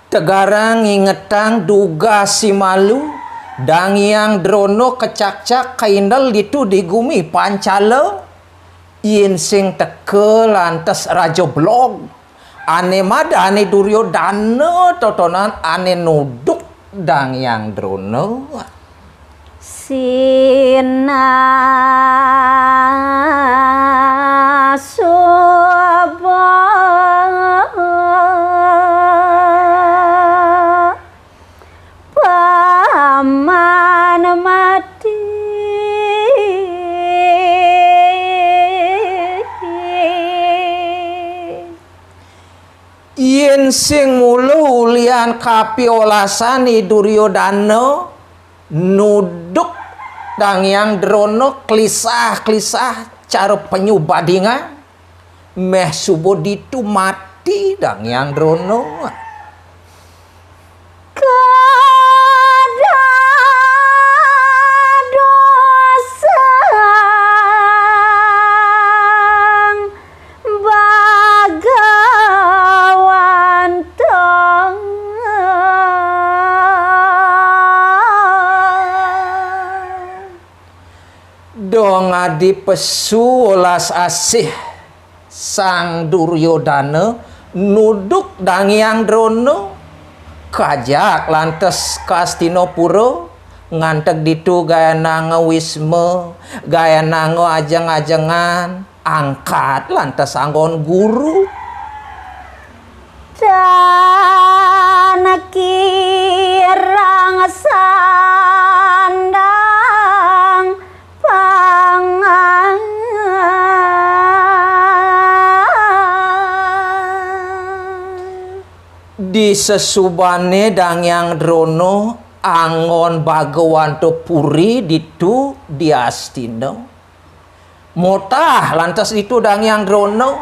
Tegarang ingetang duga si malu dang yang drono kecak-cak kaindal itu digumi pancala yin sing teke lantas raja blog ane mada ane Duryodana totonan ane nuduk dang yang drono Sina paman mati yen sing mulu lian kapiolasani Duryodana nuduk dang yang drono klisah-klisah cara penyubadingan meh subuh ditu mati dang yang drono dong adi pesu ulas asih sang Duryodana nuduk dang yang drono kajak lantas ke Hastinapura ngantek ditu gaya nango wisma gaya nango ajeng-ajengan angkat lantas anggon guru dan kirang sandang pangan di sesubane dang yang drono angon Bagawanto Puri ditu di Astina motah lantas itu dang yang drono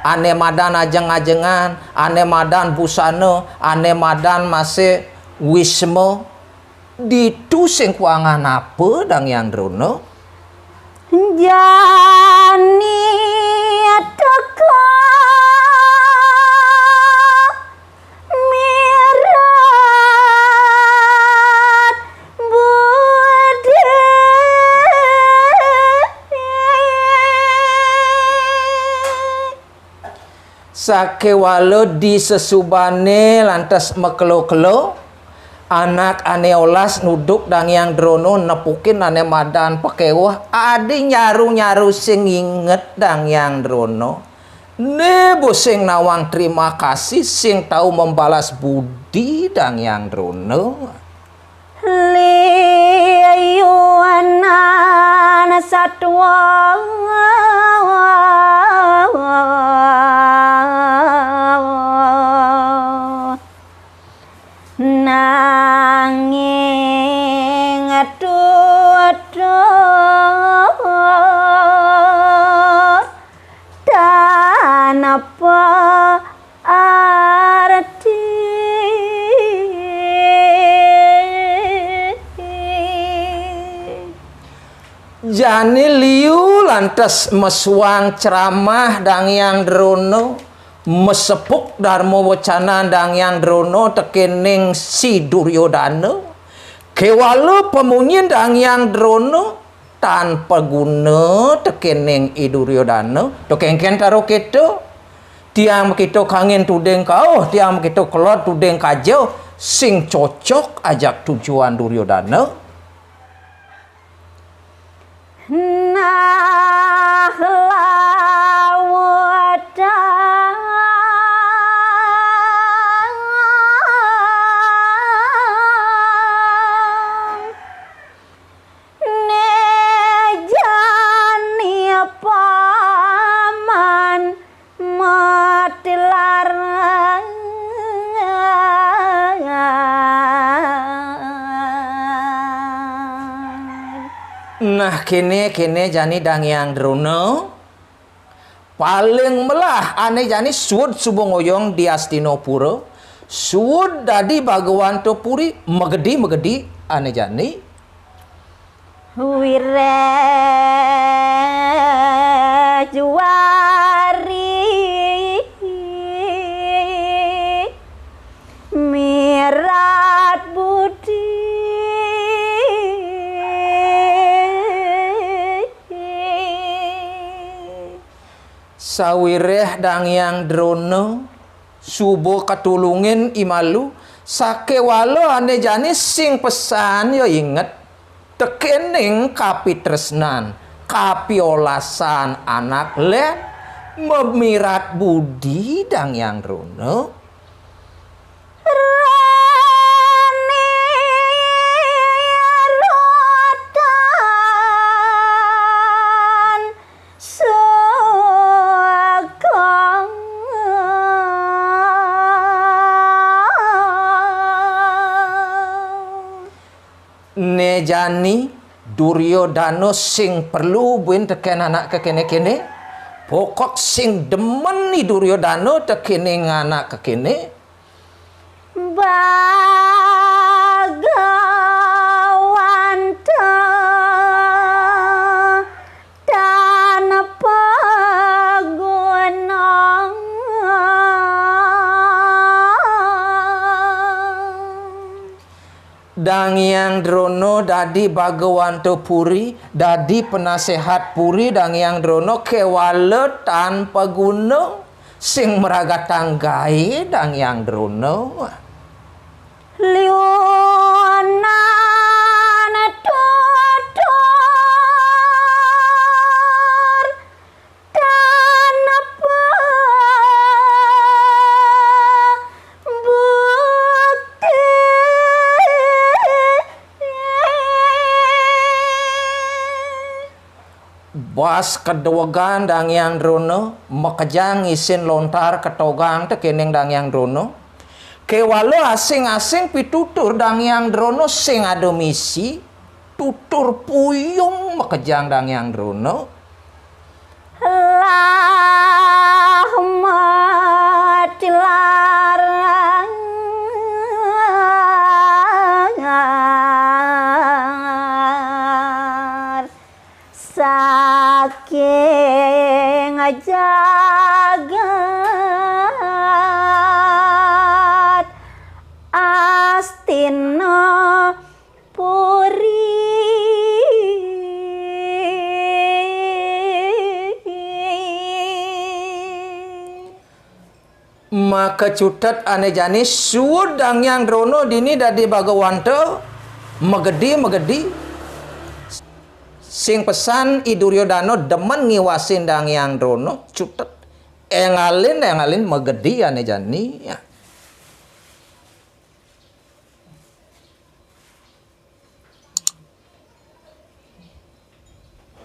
ane madan ajeng-ajengan ane madan busana ane madan masih wisma ditu sing kuangan apa dang yang drono jani teka mirat budi sakewala di sesubane lantas mekelo-kelo anak ane olas nuduk dang yang drono nepukin ane madan pekewah adi nyaru-nyaru sing inget dang yang drono nebo sing nawang terima kasih sing tahu membalas budi dang yang drono liyuanan satwa nanging dan apa arti jani liu lantas mesuang ceramah dang yang drono mesepuk dharma wacana dang yang drono tekening si Duryodana kewala pemunyin dang yang drono tanpa guna tekening i Duryodana tekengken karo kita tiang kita kangen tudeng kau tiang kita kelot tudeng kajo sing cocok ajak tujuan Duryodana nah nah kene jani dang yang drono paling melah ane jani suud subongoyong di Hastinapura suud dadi Bagawanto Puri megedi ane jani Wirajwari sawireh dang yang drono subuh katulungin imalu sake walo ane jani sing pesan yo inget tekening kapi tresnan kapi olasan anak le memirat budi dang yang drono nejani Duryodano sing perlu buin teken anak kekene-kene pokok sing demen ni Duryodano tekening anak kekene Bagawanta dan pagunang dang yang drono dadi Bagawanto Puri dadi penasehat Puri dang yang drono kewale tanpa guna sing meraga tanggai dang yang drono liunan tutur dan bukti bas kedogan dang yang drono makajang isin lontar ketogang tekening dang yang drono kewalo asing-asing pitutur dang yang drono sing ado misi tutur puyung makejang dang yang drono Lahmat larang saking jagat Astina Puri maka cutet ane jani sudang yang drono dini dadi Bagawanto megedi sing pesan I Duryodano demen ngiwasin dang yang drono cutet engalin megedi ane jani ya.